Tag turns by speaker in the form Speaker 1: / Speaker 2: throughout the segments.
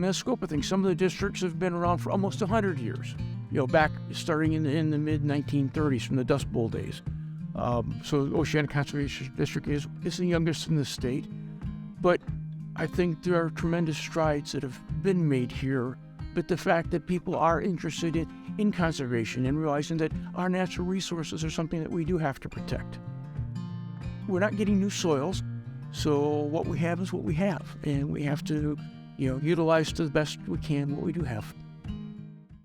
Speaker 1: the scope of things. Some of the districts have been around for almost 100 years, back starting in the mid-1930s from the Dust Bowl days. So the Oceana Conservation District is the youngest in the state, but I think there are tremendous strides that have been made here. But the fact that people are interested in conservation and realizing that our natural resources are something that we do have to protect. We're not getting new soils, so what we have is what we have, and we have to, utilize to the best we can what we do have.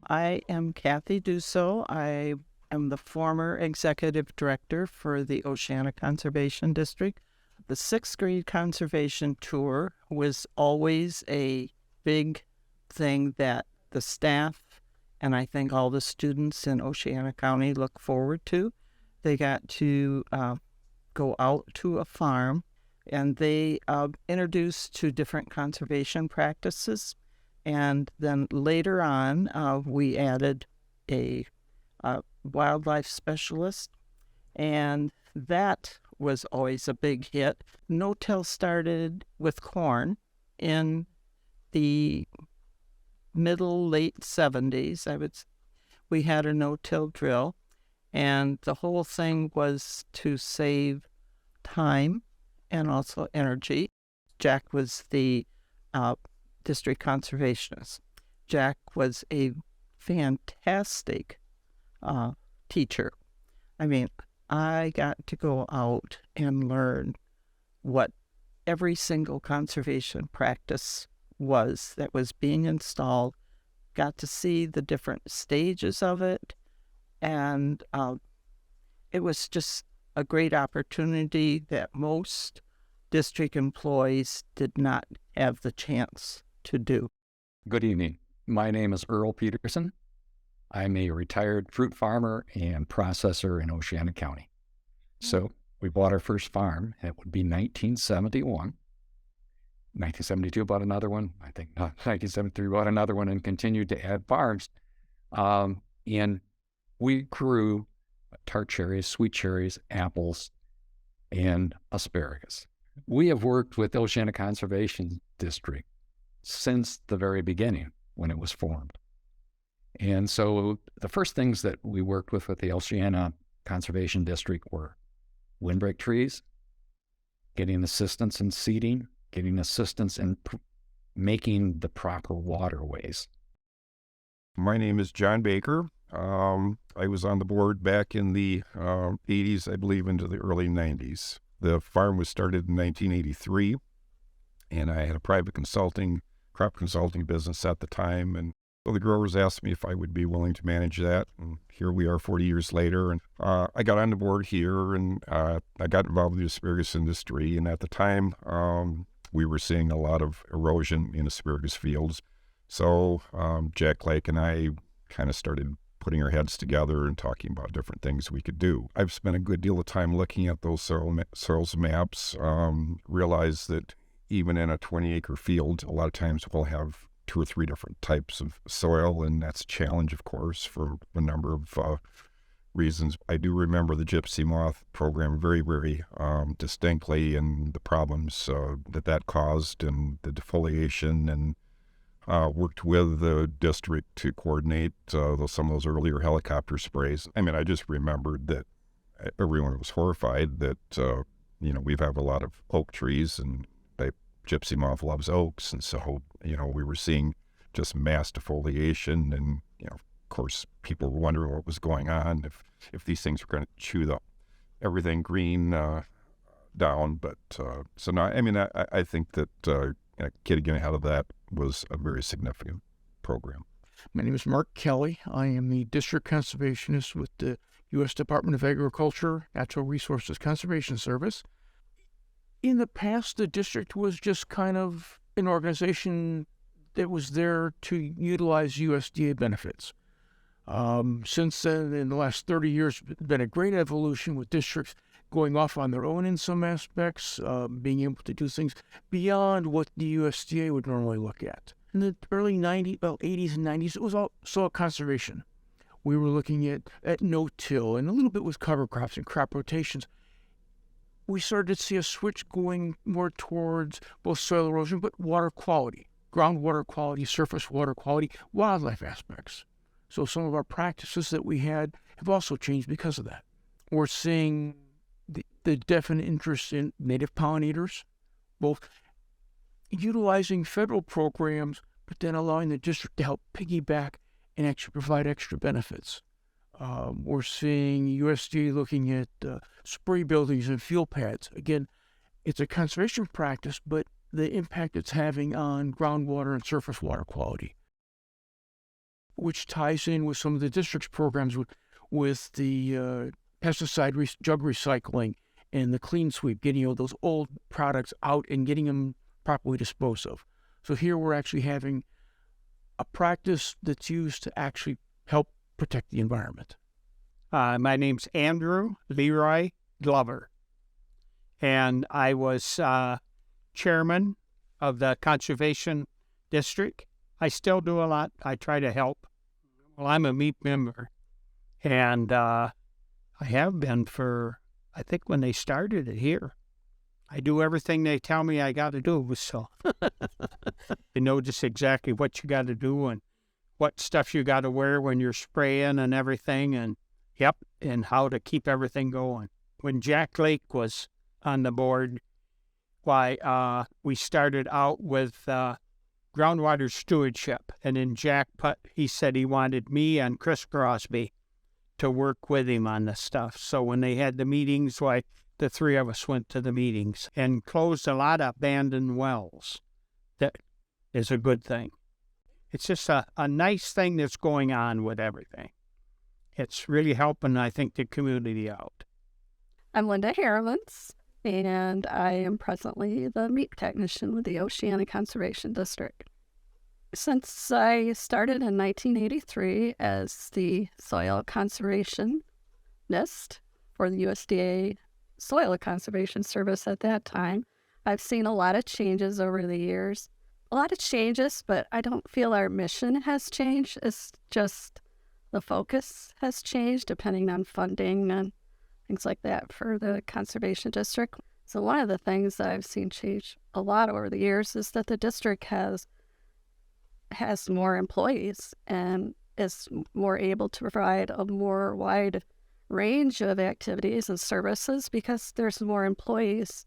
Speaker 2: I am Kathy Dusso. I am the former executive director for the Oceana Conservation District. The sixth grade conservation tour was always a big thing that the staff and I think all the students in Oceana County look forward to. They got to go out to a farm, and they introduced to different conservation practices. And then later on, we added a wildlife specialist, and that was always a big hit. No-till started with corn in the late 70s. We had a no-till drill, and the whole thing was to save time and also energy. Jack was the district conservationist. Jack was a fantastic teacher. I mean, I got to go out and learn what every single conservation practice was that was being installed, got to see the different stages of it, and it was just a great opportunity that most district employees did not have the chance to do.
Speaker 3: Good evening. My name is Earl Peterson. I'm a retired fruit farmer and processor in Oceana County. So we bought our first farm. It would be 1971. 1972 bought another one. I think 1973 bought another one and continued to add farms. And we grew tart cherries, sweet cherries, apples, and asparagus. We have worked with Oceana Conservation District since the very beginning when it was formed. And so the first things that we worked with the Oceana Conservation District were windbreak trees, getting assistance in seeding, getting assistance in making the proper waterways.
Speaker 4: My name is John Baker. I was on the board back in the 80s, I believe, into the early 90s. The farm was started in 1983, and I had a private crop consulting business at the time. And so the growers asked me if I would be willing to manage that. And here we are 40 years later. And I got on the board here, and I got involved with the asparagus industry. And at the time, we were seeing a lot of erosion in asparagus fields. So Jack Lake and I kind of started putting our heads together and talking about different things we could do. I've spent a good deal of time looking at those soils maps, realized that even in a 20-acre field, a lot of times we'll have 2 or 3 different types of soil, and that's a challenge, of course, for a number of reasons. I do remember the gypsy moth program very, very distinctly, and the problems that caused, and the defoliation, and worked with the district to coordinate some of those earlier helicopter sprays. I mean, I just remembered that everyone was horrified that, we have a lot of oak trees, and gypsy moth loves oaks. And so, we were seeing just mass defoliation, and, of course, people were wondering what was going on, if these things were going to chew everything green down. But so now, I mean, I think that getting ahead of that was a very significant program.
Speaker 1: My name is Mark Kelly. I am the district conservationist with the U.S. Department of Agriculture, Natural Resources Conservation Service. In the past, the district was just kind of an organization that was there to utilize USDA benefits. Since then, in the last 30 years, it's been a great evolution with districts going off on their own in some aspects, being able to do things beyond what the USDA would normally look at. In the early 80s and 90s, it was all soil conservation. We were looking at no-till and a little bit with cover crops and crop rotations. We started to see a switch going more towards both soil erosion but water quality. groundwater quality, surface water quality, wildlife aspects. So some of our practices that we had have also changed because of that. We're seeing the definite interest in native pollinators, both utilizing federal programs, but then allowing the district to help piggyback and actually provide extra benefits. We're seeing USDA looking at spray buildings and fuel pads. Again, it's a conservation practice, but the impact it's having on groundwater and surface water quality, which ties in with some of the district's programs with the pesticide jug recycling and the clean sweep, getting those old products out and getting them properly disposed of. So here we're actually having a practice that's used to actually help protect the environment.
Speaker 5: My name's Andrew Leroy Glover, and I was chairman of the Conservation District. I still do a lot. I try to help. Well, I'm a MEEP member, and I have been for, I think, when they started it here. I do everything they tell me I got to do, so I know just exactly what you got to do and what stuff you got to wear when you're spraying and everything, and and how to keep everything going. When Jack Lake was on the board, we started out with groundwater stewardship, and then he said he wanted me and Chris Crosby to work with him on the stuff. So when they had the meetings, the three of us went to the meetings and closed a lot of abandoned wells. That is a good thing. It's just a nice thing that's going on with everything. It's really helping, I think, the community out.
Speaker 6: I'm Linda Harrimans, and I am presently the MEEP technician with the Oceana Conservation District. Since I started in 1983 as the soil conservationist for the USDA Soil Conservation Service at that time, I've seen a lot of changes over the years. A lot of changes, but I don't feel our mission has changed. It's just the focus has changed depending on funding and things like that for the Conservation District. So one of the things that I've seen change a lot over the years is that the district has more employees and is more able to provide a more wide range of activities and services because there's more employees.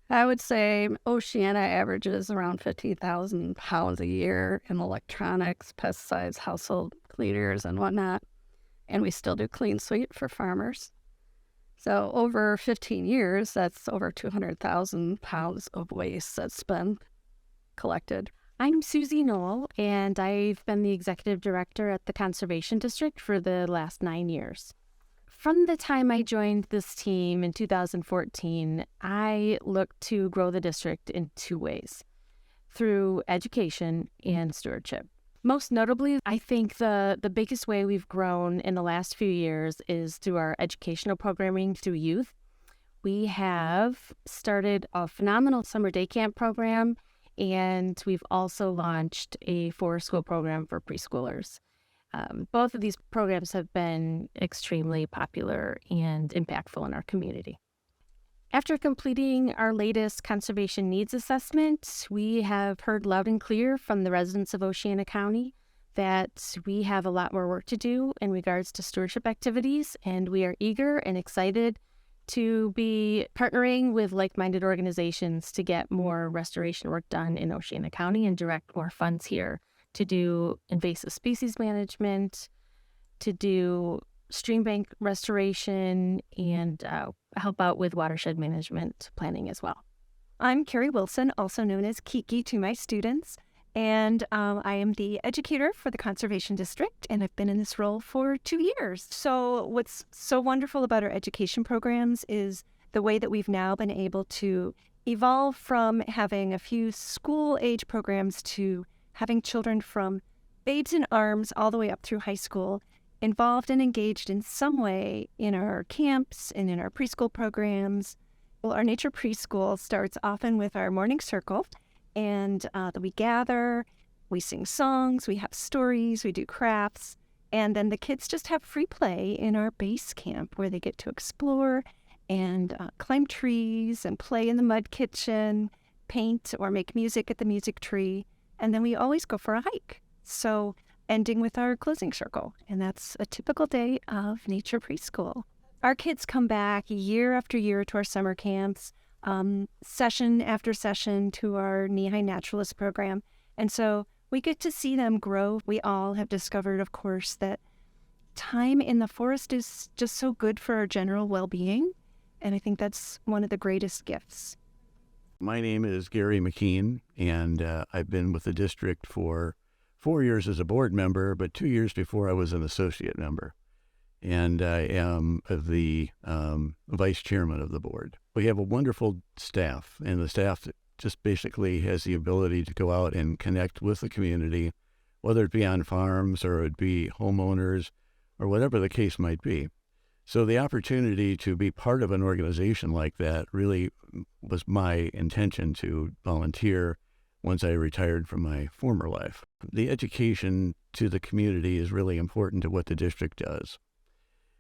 Speaker 6: I would say Oceana averages around 50,000 pounds a year in electronics, pesticides, household cleaners, and whatnot. And we still do clean sweep for farmers. So over 15 years, that's over 200,000 pounds of waste that's been collected.
Speaker 7: I'm Susie Knoll, and I've been the executive director at the Conservation District for the last 9 years. From the time I joined this team in 2014, I looked to grow the district in two ways, through education and stewardship. Most notably, I think the biggest way we've grown in the last few years is through our educational programming through youth. We have started a phenomenal summer day camp program, and we've also launched a forest school program for preschoolers. Both of these programs have been extremely popular and impactful in our community. After completing our latest conservation needs assessment, we have heard loud and clear from the residents of Oceana County that we have a lot more work to do in regards to stewardship activities, and we are eager and excited to be partnering with like-minded organizations to get more restoration work done in Oceana County and direct more funds here to do invasive species management, to do stream bank restoration, and help out with watershed management planning as well.
Speaker 8: I'm Carrie Wilson, also known as Kiki to my students, and I am the educator for the Conservation District, and I've been in this role for 2 years. So what's so wonderful about our education programs is the way that we've now been able to evolve from having a few school-age programs to having children from babes in arms all the way up through high school involved and engaged in some way in our camps and in our preschool programs. Well, our nature preschool starts often with our morning circle, and we gather, we sing songs, we have stories, we do crafts, and then the kids just have free play in our base camp where they get to explore and climb trees and play in the mud kitchen, paint or make music at the music tree. and then we always go for a hike. So ending with our closing circle, and that's a typical day of nature preschool. Our kids come back year after year to our summer camps, session after session to our knee-high naturalist program, and so we get to see them grow. We all have discovered, of course, that time in the forest is just so good for our general well-being, and I think that's one of the greatest gifts.
Speaker 9: My name is Gary McKean, and I've been with the district for 4 years as a board member, but 2 years before I was an associate member. And I am the vice chairman of the board. We have a wonderful staff, and the staff just basically has the ability to go out and connect with the community, whether it be on farms or it be homeowners or whatever the case might be. So the opportunity to be part of an organization like that really was my intention to volunteer once I retired from my former life. The education to the community is really important to what the district does.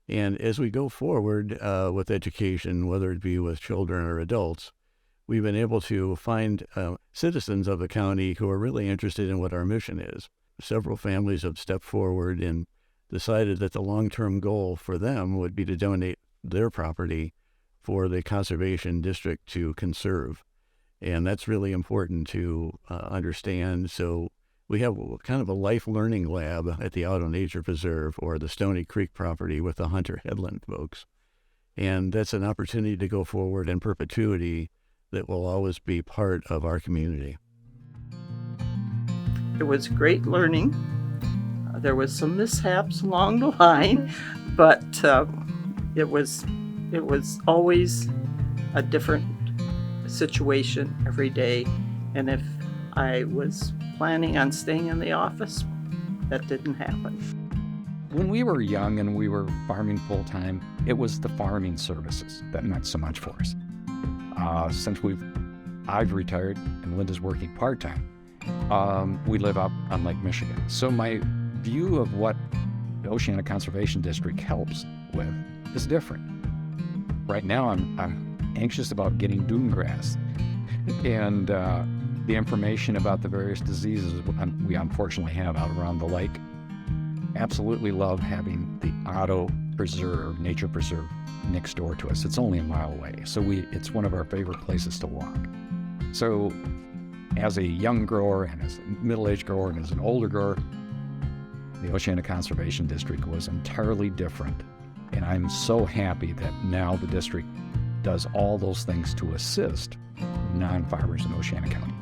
Speaker 9: And as we go forward with education, whether it be with children or adults, we've been able to find citizens of the county who are really interested in what our mission is. Several families have stepped forward and decided that the long-term goal for them would be to donate their property for the conservation district to conserve. And that's really important to understand. So we have kind of a life learning lab at the Auto Nature Preserve or the Stony Creek property with the Hunter Headland folks. And that's an opportunity to go forward in perpetuity that will always be part of our community.
Speaker 2: It was great learning. There was some mishaps along the line, but it was always a different situation every day. And if I was planning on staying in the office, that didn't happen.
Speaker 3: When we were young and we were farming full-time, it was the farming services that meant so much for us. Since I've retired and Linda's working part-time, we live up on Lake Michigan. So my view of what the Oceana Conservation District helps with is different. Right now, I'm anxious about getting dune grass and the information about the various diseases we unfortunately have out around the lake. Absolutely love having the Auto Preserve, Nature Preserve, next door to us. It's only a mile away, so it's one of our favorite places to walk. So as a young grower and as a middle-aged grower and as an older grower, the Oceana Conservation District was entirely different. And I'm so happy that now the district does all those things to assist non-farmers in Oceana County.